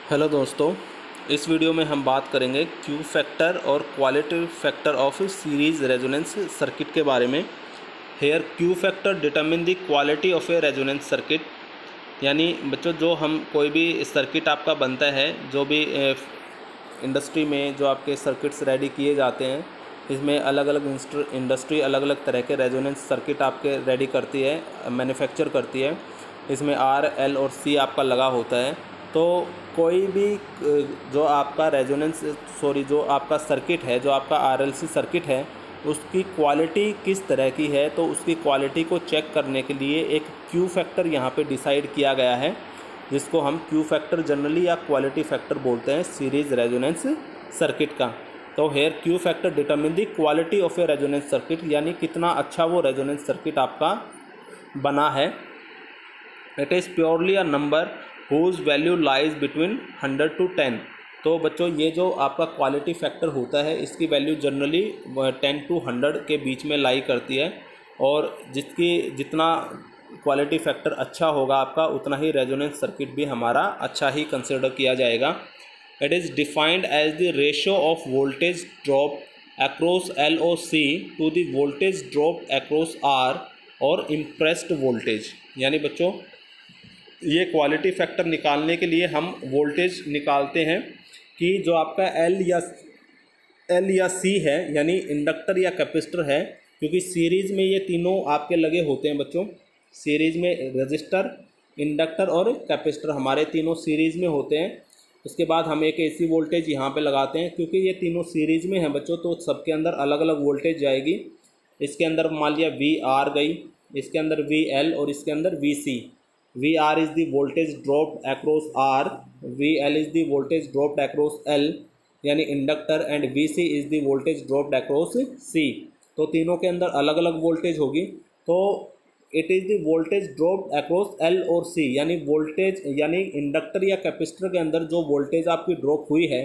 Hello दोस्तों, इस video में हम बात करेंगे क्यू फैक्टर और quality factor of series resonance circuit के बारे में। Here Q factor determine the quality of a resonance circuit. यानी बच्चों, जो हम कोई भी सर्किट आपका बनता है, जो भी इंडस्ट्री में जो आपके सर्किट्स रेडी किए जाते हैं, इसमें अलग अलग इंडस्ट्री अलग अलग तरह के रेजोनेंस सर्किट आपके रेडी करती है, मैन्युफैक्चर करती है। इसमें आर, एल और सी आपका लगा होता है। तो कोई भी जो आपका जो आपका सर्किट है, जो आपका आरएलसी सर्किट है, उसकी क्वालिटी किस तरह की है, तो उसकी क्वालिटी को चेक करने के लिए एक क्यू फैक्टर यहाँ पे डिसाइड किया गया है, जिसको हम क्यू फैक्टर जनरली या क्वालिटी फैक्टर बोलते हैं सीरीज़ रेजोनेंस सर्किट का। तो here Q factor determine the quality of a resonance circuit, यानी कितना अच्छा वो रेजोनेंस सर्किट आपका बना है। It is purely a number whose value lies between 100 to 10। तो बच्चों, ये जो आपका क्वालिटी फैक्टर होता है, इसकी वैल्यू जनरली 10 to 100 के बीच में लाई करती है। और जितना क्वालिटी फैक्टर अच्छा होगा आपका, उतना ही रेजोनेंस सर्किट भी हमारा अच्छा ही कंसिडर किया जाएगा। It is defined as the ratio of voltage drop across L ओ C to the voltage drop across R और इम्प्रेस्ड वोल्टेज। यानी बच्चों, ये क्वालिटी फैक्टर निकालने के लिए हम वोल्टेज निकालते हैं कि जो आपका एल या सी है, यानी इंडक्टर या कैपेसिटर है, क्योंकि सीरीज़ में ये तीनों आपके लगे होते हैं बच्चों। सीरीज़ में रजिस्टर, इंडक्टर और कैपेसिटर हमारे तीनों सीरीज़ में होते हैं। उसके बाद हम एक एसी वोल्टेज यहाँ पे लगाते हैं, क्योंकि ये तीनों सीरीज़ में हैं बच्चों, तो सबके अंदर अलग अलग वोल्टेज जाएगी। इसके अंदर मान लिया वी आर गई, इसके अंदर वी एल और इसके अंदर V C. V R is the voltage dropped across R, V L is the voltage dropped across L यानी inductor, and V C is the voltage dropped across C. तो तीनों के अंदर अलग अलग वोल्टेज होगी। तो it is the voltage dropped across L और सी, यानी वोल्टेज, यानी इंडक्टर या कैपेसिटर के अंदर जो वोल्टेज आपकी ड्रॉप हुई है,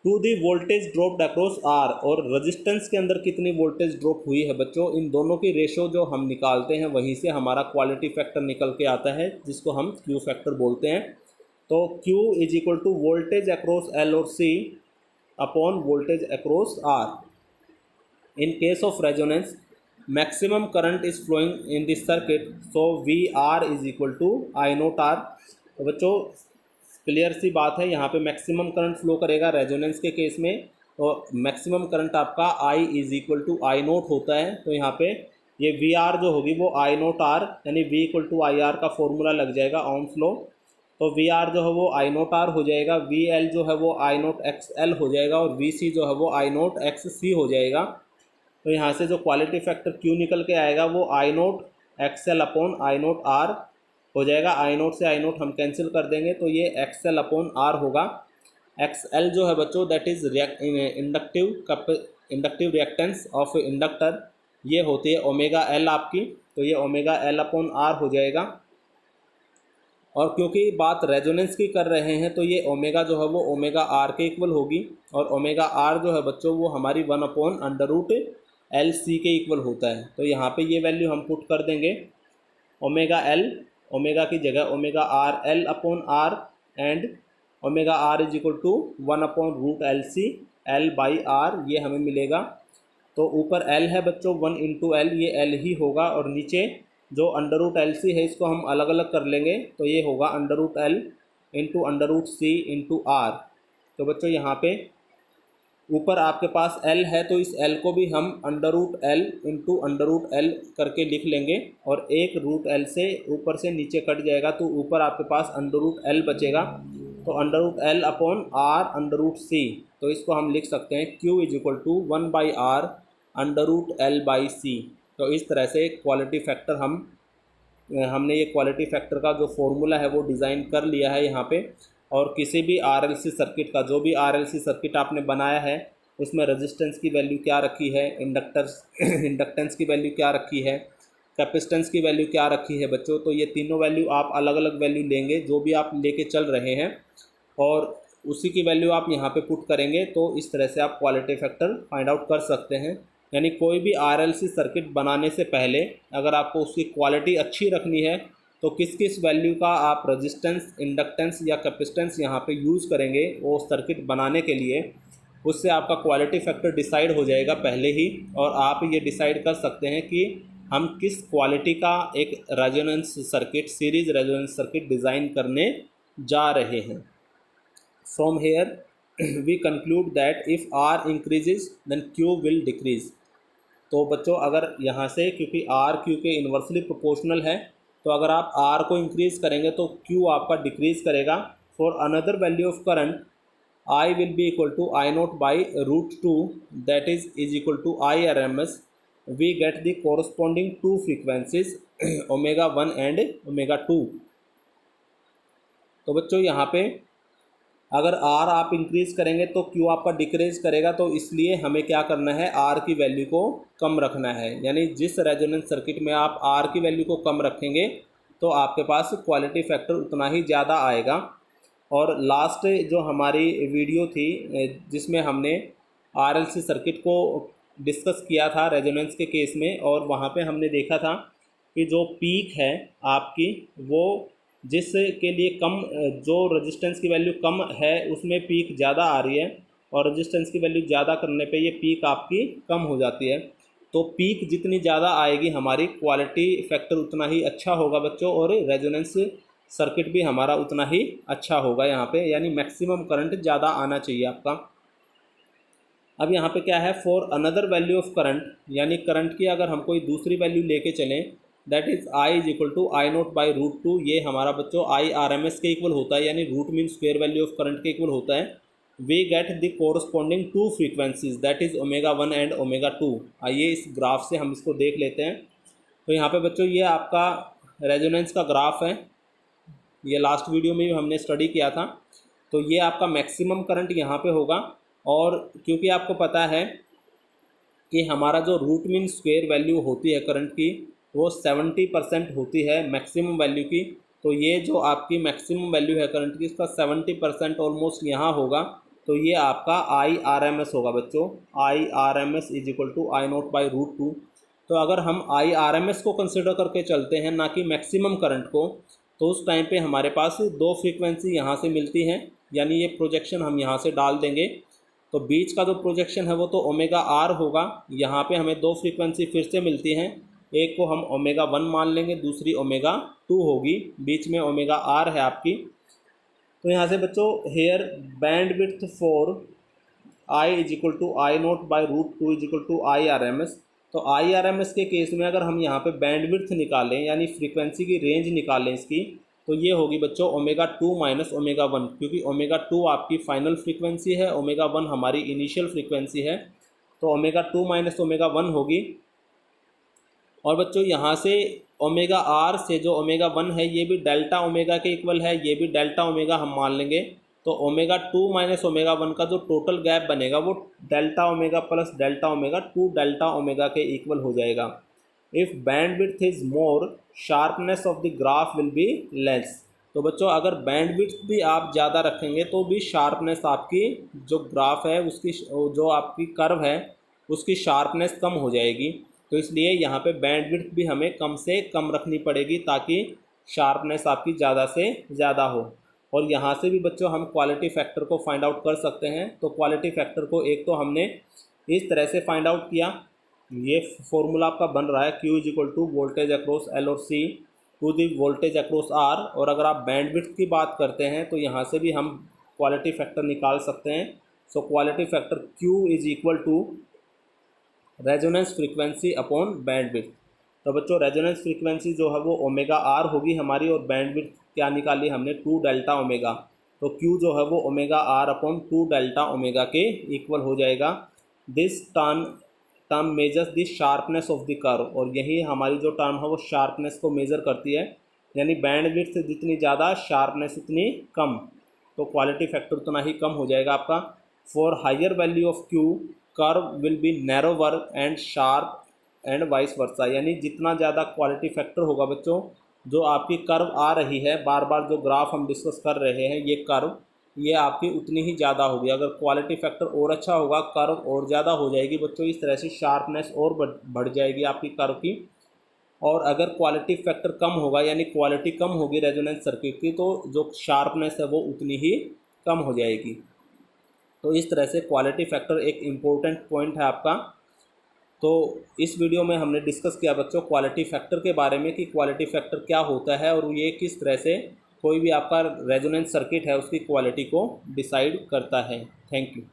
to the voltage dropped across R, और रजिस्टेंस के अंदर कितनी वोल्टेज ड्रॉप हुई है बच्चों, इन दोनों की रेशो जो हम निकालते हैं, वहीं से हमारा क्वालिटी फैक्टर निकल के आता है, जिसको हम क्यू फैक्टर बोलते हैं। तो Q is equal to voltage across L और C upon voltage across R. In case of resonance, maximum current is flowing in this circuit, so V R is equal to I naught R. तो बच्चों, clear सी बात है, यहाँ पे maximum current flow करेगा resonance के केस में, और मैक्सिमम करंट आपका I is equal to I naught होता है। तो यहाँ पे ये वी आर जो होगी वो आई नोट आर, यानी V equal to I R का फॉर्मूला लग जाएगा ओम्स लॉ। तो वी आर जो है वो आई नोट आर हो जाएगा, वी एल जो है वो आई नोट एक्स एल हो जाएगा, और वी सी जो है वो आई नोट एक्स सी हो जाएगा। तो यहाँ से जो क्वालिटी फैक्टर Q निकल के आएगा वो I naught X L upon I naught R हो जाएगा। आई नोट से आई नोट हम कैंसिल कर देंगे, तो ये एक्स एल अपॉन आर होगा। एक्स एल जो है बच्चों, that is inductive reactance of inductor, ये होती है ओमेगा एल आपकी। तो ये ओमेगा एल अपॉन आर हो जाएगा। और क्योंकि बात रेजोनेंस की कर रहे हैं, तो ये ओमेगा जो है वो ओमेगा आर के इक्वल होगी, और ओमेगा आर जो है बच्चों वो हमारी 1 upon under root L C के इक्वल होता है। तो यहाँ पे ये वैल्यू हम पुट कर देंगे, ओमेगा एल, ओमेगा की जगह omega R L upon R, and omega R is equal to 1 upon root L C L by R, ये हमें मिलेगा। तो ऊपर एल है बच्चों 1 इंटू एल, ये एल ही होगा, और नीचे जो अंडर रूट एल सी है इसको हम अलग अलग कर लेंगे, तो ये होगा under root L into under root C into R. तो बच्चों, यहाँ पे ऊपर आपके पास एल है, तो इस एल को भी हम under root L into under root L करके लिख लेंगे, और एक रूट एल से ऊपर से नीचे कट जाएगा, तो ऊपर आपके पास अंडर रूट एल बचेगा। तो under root L upon R under root C, तो इसको हम लिख सकते हैं Q is equal to 1 by R under root L by C. तो इस तरह से क्वालिटी फैक्टर हमने ये क्वालिटी फैक्टर का जो फॉर्मूला है वो डिज़ाइन कर लिया है यहाँ पे। और किसी भी आरएलसी सर्किट का, जो भी आरएलसी सर्किट आपने बनाया है, उसमें रेजिस्टेंस की वैल्यू क्या रखी है, इंडक्टेंस की वैल्यू क्या रखी है, कैपेसिटेंस की वैल्यू क्या रखी है बच्चों, तो ये तीनों वैल्यू आप अलग अलग वैल्यू लेंगे, जो भी आप लेके चल रहे हैं, और उसी की वैल्यू आप यहाँ पे पुट करेंगे। तो इस तरह से आप क्वालिटी फैक्टर फाइंड आउट कर सकते हैं। यानी कोई भी आरएलसी सर्किट बनाने से पहले अगर आपको उसकी क्वालिटी अच्छी रखनी है, तो किस किस वैल्यू का आप रेजिस्टेंस, इंडक्टेंस या कैपेसिटेंस यहाँ पे यूज़ करेंगे वो सर्किट बनाने के लिए, उससे आपका क्वालिटी फैक्टर डिसाइड हो जाएगा पहले ही, और आप ये डिसाइड कर सकते हैं कि हम किस क्वालिटी का एक resonance circuit, series resonance circuit design करने जा रहे हैं। From here we conclude that if R increases then Q will decrease. तो बच्चों अगर यहाँ से, क्योंकि आर क्यू के इन्वर्सली प्रोपोर्शनल है, तो अगर आप आर को इंक्रीज़ करेंगे तो क्यू आपका डिक्रीज़ करेगा। For another value of current I will be equal to I naught by root 2, that is equal to IRMS. We get the corresponding two frequencies omega 1 and omega 2। तो बच्चों यहाँ पे अगर R आप increase करेंगे तो Q आपका decrease करेगा, तो इसलिए हमें क्या करना है, R की वैल्यू को कम रखना है। यानी जिस रेजोनेंस सर्किट में आप R की वैल्यू को कम रखेंगे तो आपके पास क्वालिटी फैक्टर उतना ही ज़्यादा आएगा। और लास्ट जो हमारी वीडियो थी जिसमें हमने RLC सर्किट को डिस्कस किया था रेजोनेंस के केस में, और वहाँ पे हमने देखा था कि जो पीक है आपकी, वो जिसके लिए कम, जो रेजिस्टेंस की वैल्यू कम है उसमें पीक ज़्यादा आ रही है, और रेजिस्टेंस की वैल्यू ज़्यादा करने पे ये पीक आपकी कम हो जाती है। तो पीक जितनी ज़्यादा आएगी हमारी क्वालिटी फैक्टर उतना ही अच्छा होगा बच्चों, और रेजोनेंस सर्किट भी हमारा उतना ही अच्छा होगा यहाँ पे, यानी मैक्सिमम करंट ज़्यादा आना चाहिए आपका। अब यहाँ पे क्या है, for another value of current, यानी करंट की अगर हम कोई दूसरी वैल्यू लेके चलें, that is I is equal to I naught by root 2। ये हमारा बच्चों आई RMS के इक्वल होता है, यानी root mean square value of current के इक्वल होता है। We get the corresponding to frequencies, that is omega 1 and omega 2। आइए इस ग्राफ से हम इसको देख लेते हैं। तो यहाँ पे बच्चों ये आपका रेजोनेंस का ग्राफ है, ये लास्ट वीडियो में भी हमने स्टडी किया था। तो ये आपका मैक्सिमम करंट यहाँ पे होगा, और क्योंकि आपको पता है कि हमारा जो रूट मीन स्क्वायर वैल्यू होती है करंट की वो 70% होती है मैक्सिमम वैल्यू की, तो ये जो आपकी मैक्सिमम वैल्यू है करंट की, इसका 70% ऑलमोस्ट यहाँ होगा। तो ये आपका IRMS होगा बच्चों, IRMS is equal to I naught by root 2। तो अगर हम IRMS को कंसिडर करके चलते हैं, ना कि मैक्सिमम करंट को, तो उस टाइम पे हमारे पास दो फ्रीक्वेंसी यहाँ से मिलती हैं, यानी ये प्रोजेक्शन हम यहाँ से डाल देंगे। तो बीच का जो प्रोजेक्शन है वो तो ओमेगा R होगा। यहाँ पे हमें दो फ्रीक्वेंसी फिर से मिलती हैं, एक को हम ओमेगा 1 मान लेंगे, दूसरी ओमेगा 2 होगी, बीच में ओमेगा R है आपकी। तो यहाँ से बच्चों here band width for I is equal to I naught by root 2 is equal to IRMS। तो IRMS के केस में अगर हम यहाँ पे बैंड विड्थ निकालें, यानी फ्रीक्वेंसी की रेंज निकालें इसकी, तो ये होगी बच्चों ओमेगा 2 माइनस ओमेगा 1, क्योंकि ओमेगा 2 आपकी फाइनल फ्रीक्वेंसी है, ओमेगा 1 हमारी इनिशियल फ्रीक्वेंसी है। तो ओमेगा 2 माइनस ओमेगा 1 होगी। और बच्चों यहाँ से ओमेगा R से जो ओमेगा 1 है ये भी डेल्टा ओमेगा के इक्वल है, ये भी डेल्टा ओमेगा हम मान लेंगे। तो ओमेगा 2 माइनस ओमेगा 1 का जो टोटल गैप बनेगा वो delta omega plus delta omega 2 delta omega के इक्वल हो जाएगा। If band width is more, sharpness of the graph will be less. तो बच्चों अगर बैंड विड्थ भी आप ज़्यादा रखेंगे तो भी शार्पनेस आपकी जो ग्राफ है उसकी, जो आपकी कर्व है उसकी शार्पनेस कम हो जाएगी। तो इसलिए यहाँ पे बैंड विड्थ भी हमें कम से कम रखनी पड़ेगी ताकि शार्पनेस आपकी ज़्यादा से ज़्यादा हो। और यहाँ से भी बच्चों हम क्वालिटी फैक्टर को फाइंड आउट कर सकते हैं। तो क्वालिटी फैक्टर को एक तो हमने इस तरह से फाइंड आउट किया, ये फॉर्मूला आपका बन रहा है Q is equal to voltage across L और C to the voltage across R। और अगर आप बैंड विड्थ की बात करते हैं तो यहाँ से भी हम क्वालिटी फैक्टर निकाल सकते हैं। So quality factor Q is equal to resonance frequency upon band width. तो बच्चों रेजोनेंस फ्रीक्वेंसी जो है वो ओमेगा R होगी हमारी, और बैंड विड्थ क्या निकाली हमने 2 डेल्टा ओमेगा। तो Q जो है वो omega R upon 2 delta omega के इक्वल हो जाएगा। This term measures the sharpness of the curve, और यही हमारी जो टर्म है वो शार्पनेस को मेज़र करती है, यानी बैंड विड्थ जितनी ज़्यादा शार्पनेस उतनी कम, तो क्वालिटी फैक्टर उतना ही कम हो जाएगा आपका। For higher value of Q curve will be narrower and sharp and vice versa, यानी जितना ज़्यादा क्वालिटी फैक्टर होगा बच्चों, जो आपकी कर्व आ रही है, बार बार जो ग्राफ हम डिस्कस कर रहे हैं ये कर्व, ये आपकी उतनी ही ज़्यादा होगी। अगर क्वालिटी फैक्टर और अच्छा होगा कर्व और ज़्यादा हो जाएगी बच्चों। इस तरह से शार्पनेस और बढ़ जाएगी आपकी कर्व की। और अगर क्वालिटी फैक्टर कम होगा यानी क्वालिटी कम होगी रेजोनेंस सर्किट की, तो जो शार्पनेस है वो उतनी ही कम हो जाएगी। तो इस तरह से क्वालिटी फैक्टर एक इम्पोर्टेंट पॉइंट है आपका। तो इस वीडियो में हमने डिस्कस किया बच्चों क्वालिटी फैक्टर के बारे में कि क्वालिटी फैक्टर क्या होता है और ये किस तरह से कोई भी आपका रेजोनेंस सर्किट है उसकी क्वालिटी को डिसाइड करता है। Thank you.